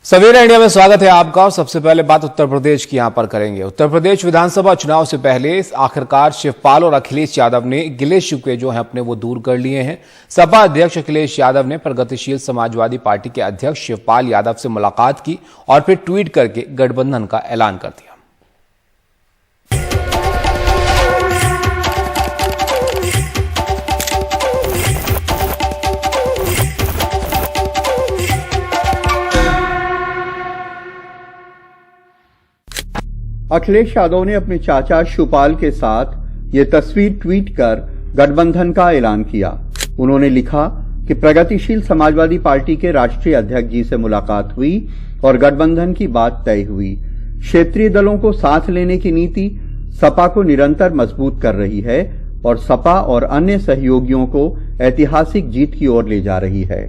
सवेरा India में स्वागत है आपका। और सबसे पहले बात उत्तर प्रदेश की यहां पर करेंगे। उत्तर प्रदेश विधानसभा चुनाव से पहले आखिरकार शिवपाल और अखिलेश यादव ने गिले शिकवे जो हैं अपने वो दूर कर लिए हैं। सपा अध्यक्ष अखिलेश यादव ने प्रगतिशील समाजवादी पार्टी के अध्यक्ष शिवपाल यादव से मुलाकात की और फिर ट्वीट करके गठबंधन का ऐलान कर दिया। अखिलेश यादव ने अपने चाचा शिवपाल के साथ ये तस्वीर ट्वीट कर गठबंधन का ऐलान किया। उन्होंने लिखा कि प्रगतिशील समाजवादी पार्टी के राष्ट्रीय अध्यक्ष जी से मुलाकात हुई और गठबंधन की बात तय हुई। क्षेत्रीय दलों को साथ लेने की नीति सपा को निरंतर मजबूत कर रही है और सपा और अन्य सहयोगियों को ऐतिहासिक जीत की ओर ले जा रही है।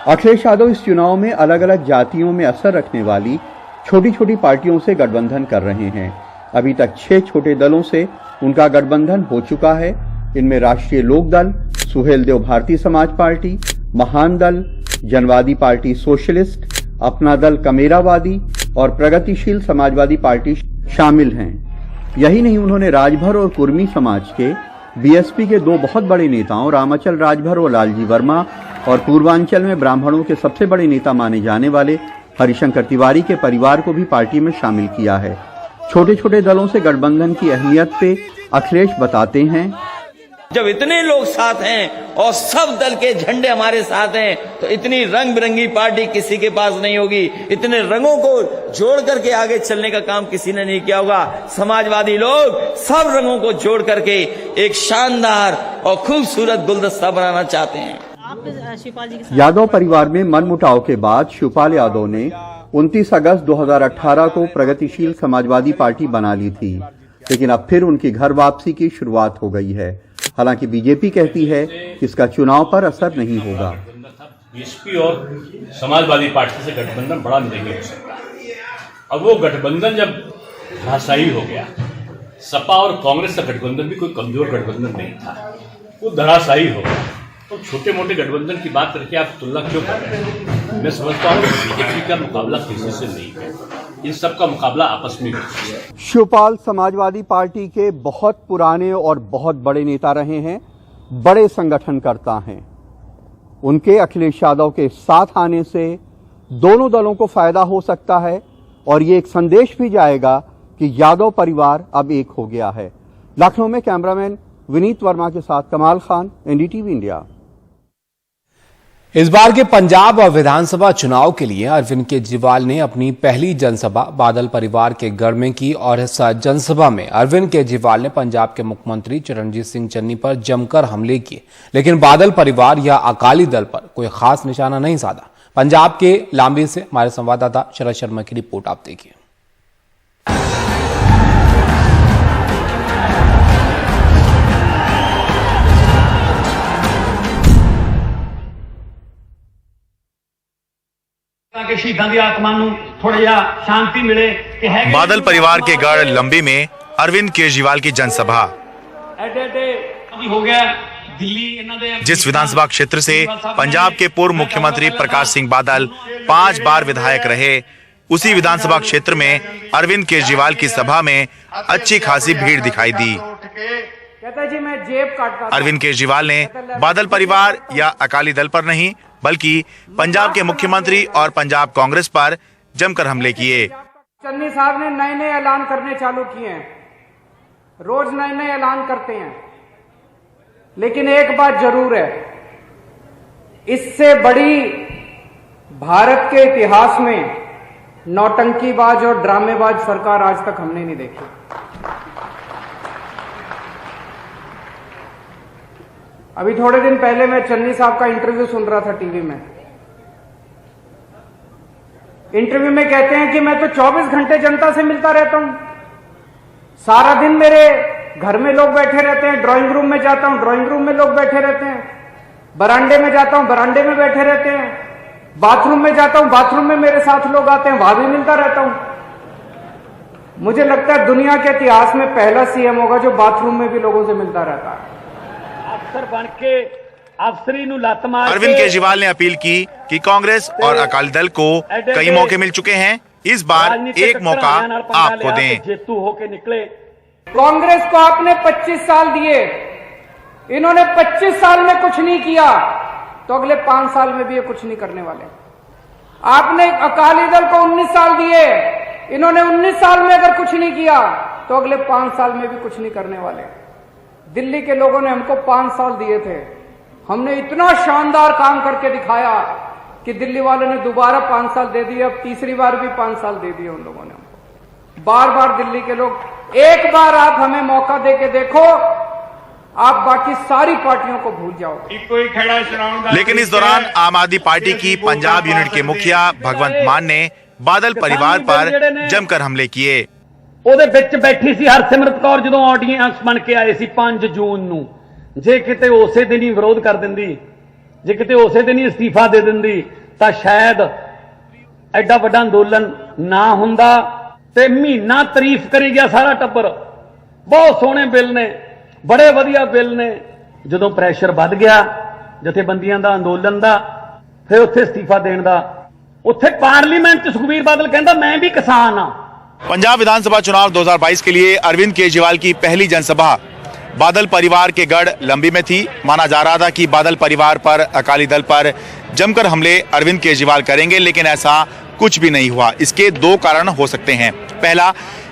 अखिलेश यादव इस चुनाव में अलग अलग जातियों में असर रखने वाली छोटी छोटी पार्टियों से गठबंधन कर रहे हैं। अभी तक 6 छोटे दलों से उनका गठबंधन हो चुका है। इनमें राष्ट्रीय लोक दल, सुहेलदेव भारतीय समाज पार्टी, महान दल, जनवादी पार्टी सोशलिस्ट, अपना दल कमेरावादी और प्रगतिशील समाजवादी पार्टी शामिल हैं। यही नहीं, उन्होंने राजभर और कुर्मी समाज के बीएसपी के 2 बहुत बड़े नेताओं रामाचल राजभर और लालजी वर्मा और पूर्वांचल में ब्राह्मणों के सबसे बड़े नेता माने जाने वाले हरिशंकर तिवारी के परिवार को भी पार्टी में शामिल किया है। छोटे छोटे दलों से गठबंधन की अहमियत पे अखिलेश बताते हैं, जब इतने लोग साथ हैं और सब दल के झंडे हमारे साथ हैं तो इतनी रंग बिरंगी पार्टी किसी के पास नहीं होगी। इतने रंगों को जोड़ करके आगे चलने का काम किसी ने नहीं किया होगा। समाजवादी लोग सब रंगों को जोड़ करके एक शानदार और खूबसूरत गुलदस्ता बनाना चाहते हैं। यादव परिवार में मनमुटाव के बाद शिवपाल यादव ने 29 अगस्त 2018 को प्रगतिशील समाजवादी पार्टी बना ली थी, लेकिन अब फिर उनकी घर वापसी की शुरुआत हो गई है। हालांकि बीजेपी कहती है कि इसका चुनाव पर असर नहीं होगा। बीएसपी और समाजवादी पार्टी से गठबंधन बड़ा नहीं हो सकता। अब वो गठबंधन जब धराशायी हो गया, सपा और कांग्रेस का गठबंधन भी कोई कमजोर गठबंधन नहीं था, वो धराशायी हो गया। तो छोटे मोटे गठबंधन की बात करके आप तुलना क्यों कर रहे हैं? मैं समझता हूँ बीजेपी का मुकाबला किसी से नहीं है, इन सब का मुकाबला आपस में है। शिवपाल समाजवादी पार्टी के बहुत पुराने और बहुत बड़े नेता रहे हैं, बड़े संगठनकर्ता हैं। उनके अखिलेश यादव के साथ आने से दोनों दलों को फायदा हो सकता है और ये एक संदेश भी जाएगा कि यादव परिवार अब एक हो गया है। लखनऊ में कैमरामैन विनीत वर्मा के साथ कमाल खान, एनडीटीवी इंडिया। इस बार के पंजाब और विधानसभा चुनाव के लिए अरविंद केजरीवाल ने अपनी पहली जनसभा बादल परिवार के गढ़ में की और इस जनसभा में अरविंद केजरीवाल ने पंजाब के मुख्यमंत्री चरणजीत सिंह चन्नी पर जमकर हमले किए, लेकिन बादल परिवार या अकाली दल पर कोई खास निशाना नहीं साधा। पंजाब के लांबी से हमारे संवाददाता शरद शर्मा की रिपोर्ट आप देखिए। बादल परिवार के गढ़ लंबी में अरविंद केजरीवाल की जनसभा। जिस विधानसभा क्षेत्र से पंजाब के पूर्व मुख्यमंत्री प्रकाश सिंह बादल 5 बार विधायक रहे, उसी विधानसभा क्षेत्र में अरविंद केजरीवाल की सभा में अच्छी खासी भीड़ दिखाई दी। अरविंद केजरीवाल ने बादल परिवार या अकाली दल पर नहीं बल्कि पंजाब के मुख्यमंत्री और पंजाब कांग्रेस पर जमकर हमले किए। चन्नी साहब ने नए नए ऐलान करने चालू किए हैं, रोज नए नए ऐलान करते हैं, लेकिन एक बात जरूर है, इससे बड़ी भारत के इतिहास में नौटंकीबाज और ड्रामेबाज सरकार आज तक हमने नहीं देखी। अभी थोड़े दिन पहले मैं चन्नी साहब का इंटरव्यू सुन रहा था टीवी में। इंटरव्यू में कहते हैं कि मैं तो 24 घंटे जनता से मिलता रहता हूं, सारा दिन मेरे घर में लोग बैठे रहते हैं, ड्राइंग रूम में जाता हूं, ड्राइंग रूम में लोग बैठे रहते हैं, बरामदे में जाता हूं, बरामदे में बैठे रहते हैं, बाथरूम में जाता हूं, बाथरूम में मेरे साथ लोग आते हैं, वहां भी मिलता रहता हूं। मुझे लगता है दुनिया के इतिहास में पहला सीएम होगा जो बाथरूम में भी लोगों से मिलता रहता है। अफसर बन के अरविंद केजरीवाल ने अपील की कि कांग्रेस और अकाली दल को कई मौके मिल चुके हैं, इस बार एक मौका आपको दें। कांग्रेस को आपने 25 साल दिए, इन्होंने 25 साल में कुछ नहीं किया तो अगले 5 साल में भी ये कुछ नहीं करने वाले। आपने अकाली दल को 19 साल दिए, इन्होंने 19 साल में अगर कुछ नहीं किया तो अगले 5 साल में भी कुछ नहीं करने वाले। दिल्ली के लोगों ने हमको 5 साल दिए थे, हमने इतना शानदार काम करके दिखाया कि दिल्ली वालों ने दोबारा 5 साल दे दिए, अब तीसरी बार भी 5 साल दे दिए उन लोगों ने हमको। बार बार दिल्ली के लोग, एक बार आप हमें मौका देके देखो, आप बाकी सारी पार्टियों को भूल जाओ। लेकिन इस दौरान आम आदमी पार्टी की पंजाब यूनिट के मुखिया भगवंत मान ने बादल परिवार पर जमकर हमले किए। ਉਹਦੇ ਵਿੱਚ ਬੈਠੀ ਸੀ ਹਰਸਿਮਰਤ ਕੌਰ ਜਦੋਂ ਆਡੀਅנס ਬਣ ਕੇ ਆਏ ਸੀ 5 ਜੂਨ ਨੂੰ। ਜੇ ਕਿਤੇ ਉਸੇ ਦਿਨ ਹੀ ਵਿਰੋਧ ਕਰ ਦਿੰਦੀ, ਜੇ ਕਿਤੇ ਉਸੇ ਦਿਨ ਹੀ ਅਸਤੀਫਾ ਦੇ ਦਿੰਦੀ ਤਾਂ ਸ਼ਾਇਦ ਐਡਾ ਵੱਡਾ ਅੰਦੋਲਨ ਨਾ ਹੁੰਦਾ। ਤੇ ਮਹੀਨਾ ਤਾਰੀਫ ਕਰੀ ਗਿਆ ਸਾਰਾ ਟੱਬਰ, ਬਹੁਤ ਸੋਹਣੇ ਬਿੱਲ ਨੇ, ਬੜੇ ਵਧੀਆ ਬਿੱਲ ਨੇ। ਜਦੋਂ ਪ੍ਰੈਸ਼ਰ ਵੱਧ ਗਿਆ ਜਥੇਬੰਦੀਆਂ ਦਾ, ਅੰਦੋਲਨ ਦਾ, ਫਿਰ ਉੱਥੇ ਅਸਤੀਫਾ ਦੇਣ ਦਾ, ਉੱਥੇ ਪਾਰਲੀਮੈਂਟ 'ਚ ਸੁਖਬੀਰ ਬਾਦਲ ਕਹਿੰਦਾ ਮੈਂ ਵੀ ਕਿਸਾਨ ਆ। पंजाब विधानसभा चुनाव 2022 के लिए अरविंद केजरीवाल की पहली जनसभा बादल परिवार के गढ़ लंबी में थी। माना जा रहा था कि बादल परिवार पर, अकाली दल पर जमकर हमले अरविंद केजरीवाल करेंगे, लेकिन ऐसा कुछ भी नहीं हुआ। इसके 2 कारण हो सकते हैं। पहला,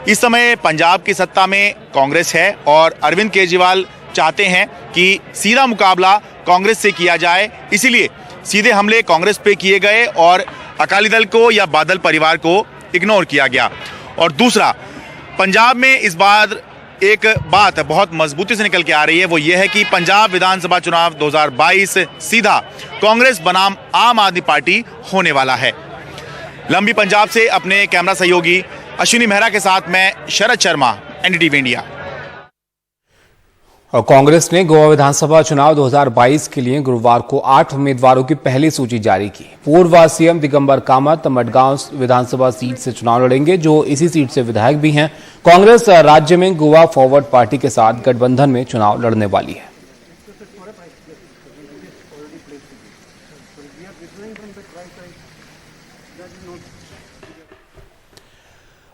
इस समय पंजाब की सत्ता में कांग्रेस है और अरविंद केजरीवाल चाहते हैं कि सीधा मुकाबला कांग्रेस से किया जाए, इसीलिए सीधे हमले कांग्रेस पे किए गए और अकाली दल को या बादल परिवार को इग्नोर किया गया। और दूसरा, पंजाब में इस बार एक बात बहुत मजबूती से निकल के आ रही है, वो ये है कि पंजाब विधानसभा चुनाव 2022 सीधा कांग्रेस बनाम आम आदमी पार्टी होने वाला है। लंबी पंजाब से अपने कैमरा सहयोगी अश्विनी मेहरा के साथ मैं शरद शर्मा, एनडीटीवी इंडिया। और कांग्रेस ने गोवा विधानसभा चुनाव 2022 के लिए गुरुवार को 8 उम्मीदवारों की पहली सूची जारी की। पूर्व सीएम दिगंबर कामत मडगांव विधानसभा सीट से चुनाव लड़ेंगे, जो इसी सीट से विधायक भी हैं। कांग्रेस राज्य में गोवा फॉरवर्ड पार्टी के साथ गठबंधन में चुनाव लड़ने वाली है।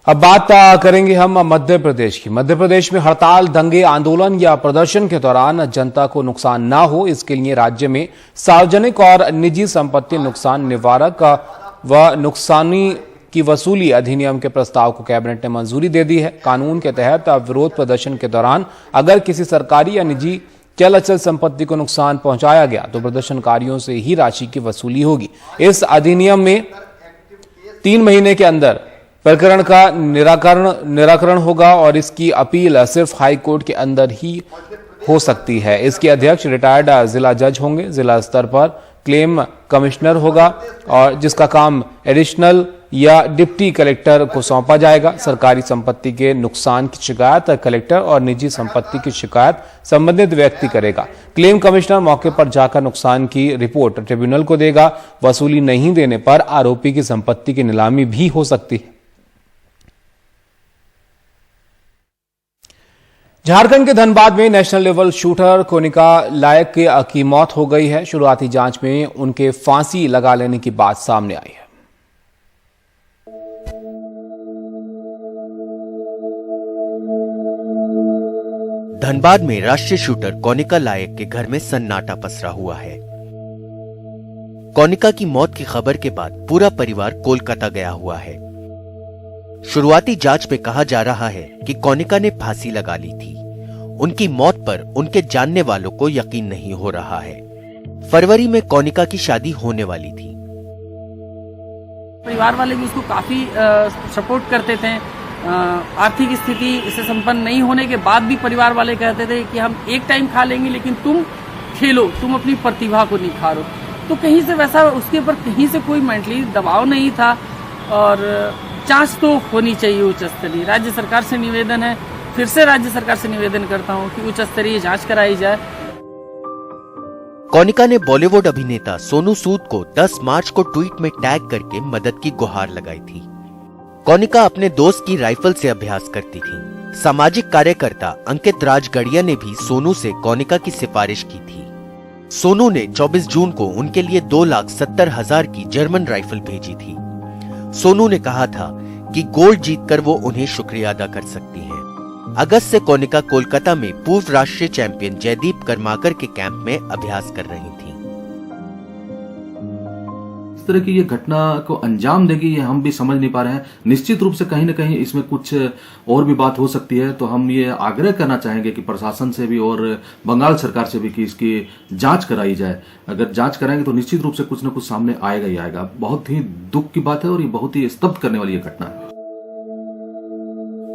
अब बात करेंगे हम मध्य प्रदेश की। मध्य प्रदेश में हड़ताल, दंगे, आंदोलन या प्रदर्शन के दौरान जनता को नुकसान ना हो, इसके लिए राज्य में सार्वजनिक और निजी संपत्ति नुकसान निवारक व नुकसानी की वसूली अधिनियम के प्रस्ताव को कैबिनेट ने मंजूरी दे दी है। कानून के तहत विरोध प्रदर्शन के दौरान अगर किसी सरकारी या निजी चल अचल संपत्ति को नुकसान पहुंचाया गया तो प्रदर्शनकारियों से ही राशि की वसूली होगी। इस अधिनियम में 3 महीने के अंदर प्रकरण का निराकरण होगा और इसकी अपील सिर्फ हाई कोर्ट के अंदर ही हो सकती है। इसके अध्यक्ष रिटायर्ड जिला जज होंगे। जिला स्तर पर क्लेम कमिश्नर होगा और जिसका काम एडिशनल या डिप्टी कलेक्टर को सौंपा जाएगा। सरकारी संपत्ति के नुकसान की शिकायत कलेक्टर और निजी संपत्ति की शिकायत संबंधित व्यक्ति करेगा। क्लेम कमिश्नर मौके पर जाकर नुकसान की रिपोर्ट ट्रिब्यूनल को देगा। वसूली नहीं देने पर आरोपी की संपत्ति की नीलामी भी हो सकती है। झारखंड के धनबाद में नेशनल लेवल शूटर कोनिका लायक की मौत हो गई है। शुरुआती जांच में उनके फांसी लगा लेने की बात सामने आई है। धनबाद में राष्ट्रीय शूटर कोनिका लायक के घर में सन्नाटा पसरा हुआ है। कोनिका की मौत की खबर के बाद पूरा परिवार कोलकाता गया हुआ है। शुरुआती जांच में कहा जा रहा है कि कोनिका ने फांसी लगा ली थी। उनकी मौत पर उनके जानने वालों को यकीन नहीं हो रहा है। फरवरी में कोनिका की शादी होने वाली थी। परिवार वाले भी उसको काफी सपोर्ट करते थे। आर्थिक स्थिति से संपन्न नहीं होने के बाद भी परिवार वाले कहते थे कि हम एक टाइम खा लेंगे लेकिन तुम खेलो, तुम अपनी प्रतिभा को निखारो। तो कहीं से वैसा उसके ऊपर कहीं से कोई मेंटली दबाव नहीं था और जांच तो होनी चाहिए उच्च स्तरीय। राज्य सरकार से निवेदन है, फिर से राज्य सरकार से निवेदन करता हूं कि उच्च स्तरीय जांच कराई जाए। कोनिका ने बॉलीवुड अभिनेता सोनू सूद को 10 मार्च को ट्वीट में टैग करके मदद की गुहार लगाई थी। कोनिका अपने दोस्त की राइफल से अभ्यास करती थी। सामाजिक कार्यकर्ता अंकित राजगढ़िया ने भी सोनू से कोनिका की सिफारिश की थी। सोनू ने 24 जून को उनके लिए 2,70,000 की जर्मन राइफल भेजी थी। सोनू ने कहा था कि गोल्ड जीतकर वो उन्हें शुक्रिया अदा कर सकती हैं। अगस्त से कोनिका कोलकाता में पूर्व राष्ट्रीय चैंपियन जयदीप करमाकर के कैंप में अभ्यास कर रही थी। इस तरह की ये घटना को अंजाम देगी ये हम भी समझ नहीं पा रहे हैं। निश्चित रूप से कहीं ना कहीं इसमें कुछ और भी बात हो सकती है, तो हम ये आग्रह करना चाहेंगे कि प्रशासन से भी और बंगाल सरकार से भी कि इसकी जांच कराई जाए। अगर जांच कराएंगे तो निश्चित रूप से कुछ न कुछ सामने आएगा ही आएगा। बहुत ही दुख की बात है और ये बहुत ही स्तब्ध करने वाली ये घटना है।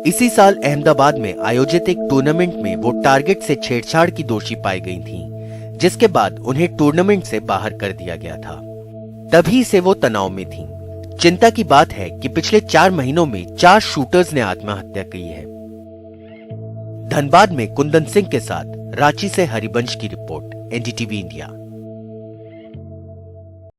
इसी साल अहमदाबाद में आयोजित एक टूर्नामेंट में वो टारगेट से छेड़छाड़ की दोषी पाई गई थीं, जिसके बाद उन्हें टूर्नामेंट से बाहर कर दिया गया था। तभी से वो तनाव में थीं। चिंता की बात है कि पिछले 4 महीनों में 4 शूटर्स ने आत्महत्या की है। धनबाद में कुंदन सिंह के साथ रांची से हरिवंश की रिपोर्ट, एनडीटीवी इंडिया।